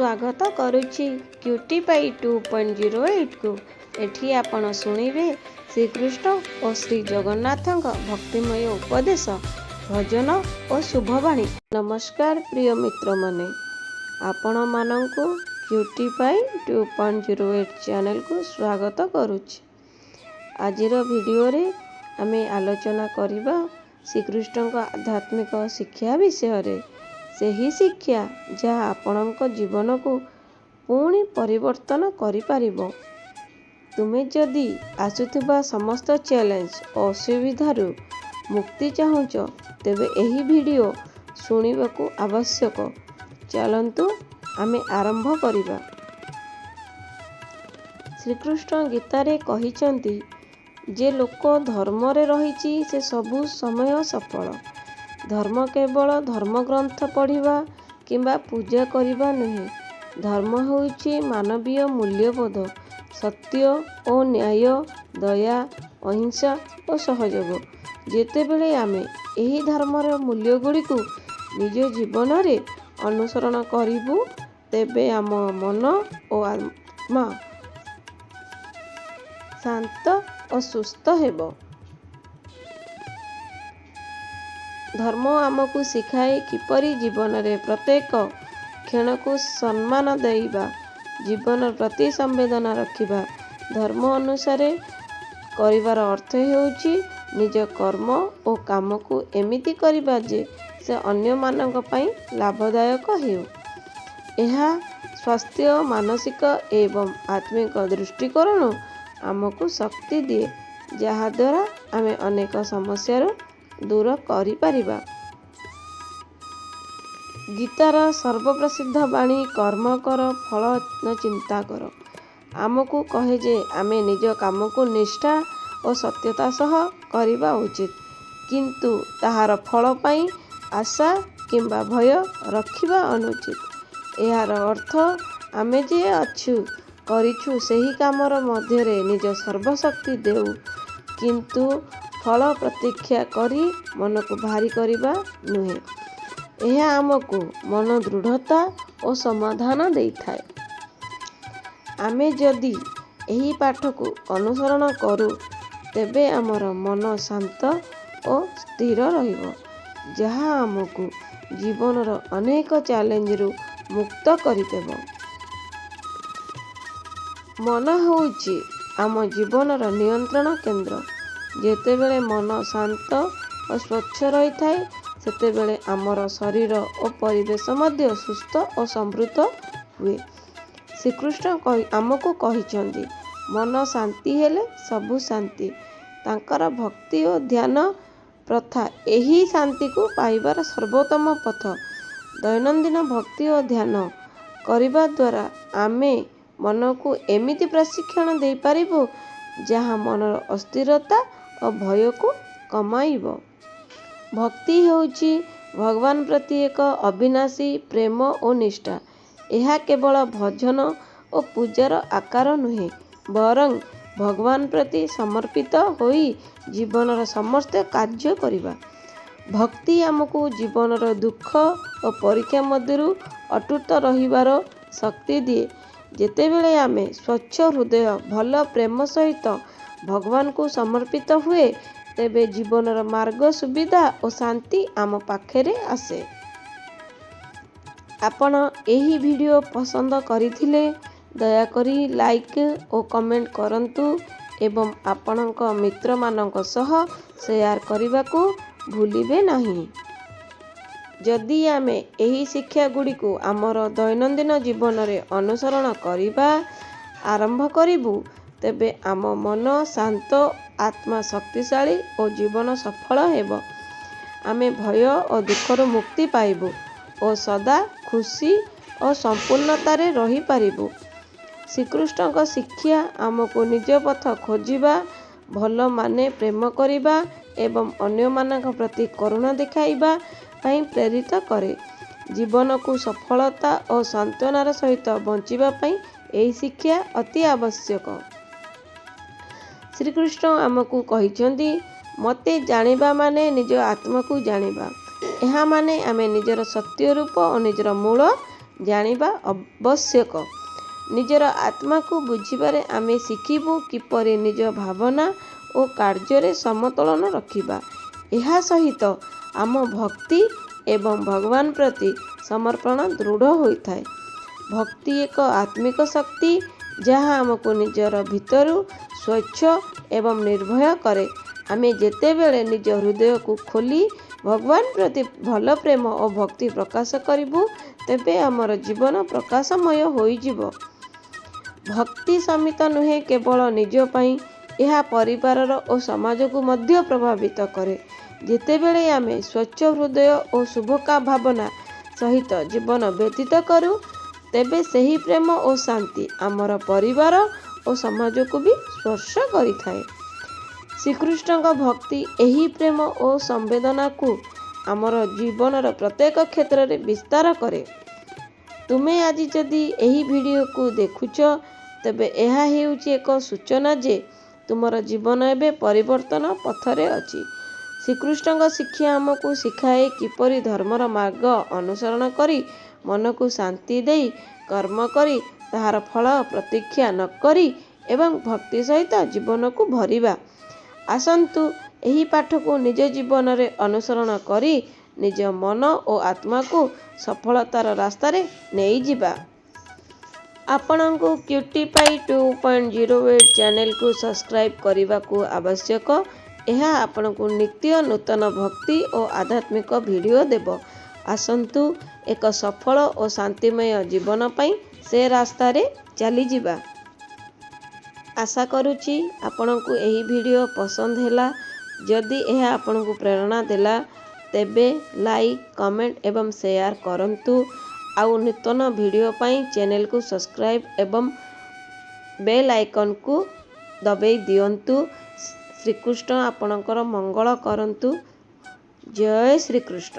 स्वागत करुछि cutie pie 2.08 को। एठी आपण शुणिबे श्रीकृष्ण और श्री जगन्नाथक भक्तिमय उपदेश भजन और शुभवाणी। नमस्कार प्रिय मित्र माने, आपण मानंकु क्यूटी पाई 2.08 चैनल को स्वागत करुछि। आजिर वीडियो रे आमे आलोचना करिबा श्रीकृष्ण का आध्यात्मिक शिक्षा विषय रे। सही शिक्षा जहाँ आपणक जीवन को पुणी परिवर्तन करि पारिबो। तुमे जदि आसुथिबा समस्त चैलेंज और असुविधारू मुक्ति चाहुच तेबे एही वीडियो सुनिबाकू आवश्यक। चलंतु आमे आरंभ करिबा। श्रीकृष्ण गीतारे कहिचंती जे लोक धर्म रे रहिछि से सबु समय सफल। धर्म केवल धर्मग्रंथ पढ़िबा किंबा पूजा करिबा नुहे। धर्म होउछि मानवीय मूल्यबोध, सत्य और न्याय, दया, अहिंसा और सहयोग। जेतेबेले आमे एही धर्मर मूल्य गुड़ी को निज जीवन रे अनुसरण करिबु तेबे आम मन और आत्मा शांत और सुस्थ हेबो। धर्म आमको शिखाए किपरि जीवन रे प्रत्येक क्षण को सम्मान देइबा, जीवन प्रति संवेदना रखिबा। धर्म अनुसार करिवार अर्थ हेउछि निज कर्म और काम को एमिति करिबा जे से अन्य मानक पई लाभदायक हेउ। एहा स्वास्थ्य, मानसिक एवं आत्मिक दृष्टिकोण आमको शक्ति दिए, जहा द्वारा आमे अनेक समस्या दूर करि परिबा। गीतार सर्वप्रसिद्ध वाणी कर्म कर फल न चिंता कर आमको कहे जे आमे निज काम को निष्ठा और सत्यता सह करिबा उचित, किंतु ताहार फल पाई आशा किंबा भय रखिबा अनुचित। एहार अर्थ आमे जे अछु करिछु सेही कामर मध्य रे निज सर्वशक्ति देउ, किंतु फल प्रतीक्षा करी मन को भारी करिबा नुहे। यह आमको मन दृढ़ता और समाधान देइथाए। आमे जदि एही पाठ को अनुसरण करू तेबे आमर मन शांत और स्थिर रहिबो, जहा आमको जीवन रो अनेक चैलेंज रु मुक्त करिदेबो। मन होउछि आम जीवन रो नियंत्रण केंद्र। जेतेबेले मन शांत और स्वच्छ रही थाए सेतेबेले आमर शरीर और परिवेश मध्य सुस्थ और समृद्ध हुए। श्रीकृष्ण आमको कहिचंदी मन शांति हेले सबु शांति। तांकर भक्ति और ध्यान प्रथा एही शांति को पाइबार सर्वोत्तम पथ। दैनंदिन भक्ति और ध्यान करिबा द्वारा आमे मन को एमिति प्रशिक्षण दे पारिबो जहाँ मनर अस्थिरता और भय को कमाइबो। भक्ति हेउछि भगवान प्रति एक अविनाशी प्रेम और निष्ठा। यह केवल भजन और पूजार आकार नुहे, बरं भगवान प्रति समर्पित होई जीवनर समस्त कार्य करिबा। भक्ति आमको जीवनर दुख और परीक्षा मध्यरु अटूट रहिबार शक्ति दिए। जेतेबेले आमे स्वच्छ हृदय भल प्रेम सहित भगवान को समर्पित हुए तेबे जीवनर मार्ग सुविधा और शांति आम पाखेरे आसे। आपण एही वीडियो पसंद करिथिले दयाकरी लाइक और कमेंट करंतु एवं आपणक मित्र मानक सह शेयर करबाकू भूलिबे नहीं। जदि आमे एही शिक्षा गुड़ी को आमर दैनंदिन जीवन रे अनुसरण करिबा आरंभ करिबु तेबे आम मन शांत, आत्मा शक्तिशाली और जीवन सफल हेबो। आमे भय और दुखर मुक्ति पाइबु और सदा खुशी और संपूर्णतारे रही पारिबु। श्रीकृष्ण का शिक्षा आमको निज पथ खोजिबा, भल माने प्रेम करिबा एवं अन्य मानक प्रति करुणा दिखाइबा पई प्रेरित करे। जीवन को सफलता और सांत्वनार सहित बंचिबा पई एही शिक्षा अति आवश्यक। श्रीकृष्ण आमको कहिचंदी मते जानिबा माने निज आत्मा को जानिबा। यह माने आमे निजर सत्य रूप और निजर मूल ଜାଣିବା ଆବଶ୍ୟକ। ନିଜର ଆତ୍ମାକୁ ବୁଝିବାରେ ଆମେ ଶିଖିବୁ କିପରି ନିଜ ଭାବନା ଓ କାର୍ଯ୍ୟରେ ସମତୋଳନ ରଖିବା। ଏହା ସହିତ ଆମ ଭକ୍ତି ଏବଂ ଭଗବାନ ପ୍ରତି ସମର୍ପଣ ଦୃଢ଼ ହୋଇଥାଏ। ଭକ୍ତି ଏକ ଆତ୍ମିକ ଶକ୍ତି ଯାହା ଆମକୁ ନିଜର ଭିତରୁ ସ୍ୱଚ୍ଛ ଏବଂ ନିର୍ଭୟ କରେ। ଆମେ ଯେତେବେଳେ ନିଜ ହୃଦୟକୁ ଖୋଲି ଭଗବାନ ପ୍ରତି ଭଲ ପ୍ରେମ ଓ ଭକ୍ତି ପ୍ରକାଶ କରିବୁ ତେବେ ଆମର ଜୀବନ ପ୍ରକାଶମୟ ହୋଇଯିବ। ଭକ୍ତି ସୀମିତ ନୁହେଁ କେବଳ ନିଜ ପାଇଁ, ଏହା ପରିବାର ଓ ସମାଜକୁ ମଧ୍ୟ ପ୍ରଭାବିତ କରେ। ଯେତେବେଳେ ଆମେ ସ୍ୱଚ୍ଛ ହୃଦୟ ଓ ଶୁଭ ଭାବନା ସହିତ ଜୀବନ ବ୍ୟତୀତ କରୁ ତେବେ ସେହି ପ୍ରେମ ଓ ଶାନ୍ତି ଆମର ପରିବାର ଓ ସମାଜକୁ ବି ସ୍ପର୍ଶ କରିଥାଏ। ଶ୍ରୀକୃଷ୍ଣଙ୍କ ଭକ୍ତି ଏହି ପ୍ରେମ ଓ ସମ୍ବେଦନାକୁ ଆମର ଜୀବନର ପ୍ରତ୍ୟେକ କ୍ଷେତ୍ରରେ ବିସ୍ତାର କରେ। ତୁମେ ଆଜି ଯଦି ଏହି ଭିଡ଼ିଓକୁ ଦେଖୁଛ ତେବେ ଏହା ହେଉଛି ଏକ ସୂଚନା ଯେ ତୁମର ଜୀବନ ଏବେ ପରିବର୍ତ୍ତନ ପଥରେ ଅଛି। ଶ୍ରୀକୃଷ୍ଣଙ୍କ ଶିକ୍ଷା ଆମକୁ ଶିଖାଏ କିପରି ଧର୍ମର ମାର୍ଗ ଅନୁସରଣ କରି ମନକୁ ଶାନ୍ତି ଦେଇ କର୍ମ କରି ତାହାର ଫଳ ପ୍ରତୀକ୍ଷା ନ କରି ଏବଂ ଭକ୍ତି ସହିତ ଜୀବନକୁ ଭରିବା। ଆସନ୍ତୁ ଏହି ପାଠକୁ ନିଜ ଜୀବନରେ ଅନୁସରଣ କରି ନିଜ ମନ ଓ ଆତ୍ମାକୁ ସଫଳତାର ରାସ୍ତାରେ ନେଇଯିବା। ଆପଣଙ୍କୁ କ୍ୟୁଟିପାଇ 2.08 ଚ୍ୟାନେଲକୁ ସବସ୍କ୍ରାଇବ୍ କରିବାକୁ ଆବଶ୍ୟକ। ଏହା ଆପଣଙ୍କୁ ନିତ୍ୟ ନୂତନ ଭକ୍ତି ଓ ଆଧ୍ୟାତ୍ମିକ ଭିଡ଼ିଓ ଦେବ। ଆସନ୍ତୁ ଏକ ସଫଳ ଓ ଶାନ୍ତିମୟ ଜୀବନ ପାଇଁ ସେ ରାସ୍ତାରେ ଚାଲିଯିବା। ଆଶା କରୁଛି ଆପଣଙ୍କୁ ଏହି ଭିଡ଼ିଓ ପସନ୍ଦ ହେଲା। ଯଦି ଏହା ଆପଣଙ୍କୁ ପ୍ରେରଣା ଦେଲା ତେବେ ଲାଇକ୍, କମେଣ୍ଟ ଏବଂ ସେୟାର କରନ୍ତୁ। ଆଉ ନୂତନ ଭିଡ଼ିଓ ପାଇଁ ଚ୍ୟାନେଲକୁ ସବସ୍କ୍ରାଇବ୍ ଏବଂ ବେଲ୍ ଆଇକନ୍କୁ ଦବାଇ ଦିଅନ୍ତୁ। ଶ୍ରୀକୃଷ୍ଣ ଆପଣଙ୍କର ମଙ୍ଗଳ କରନ୍ତୁ। ଜୟ ଶ୍ରୀକୃଷ୍ଣ।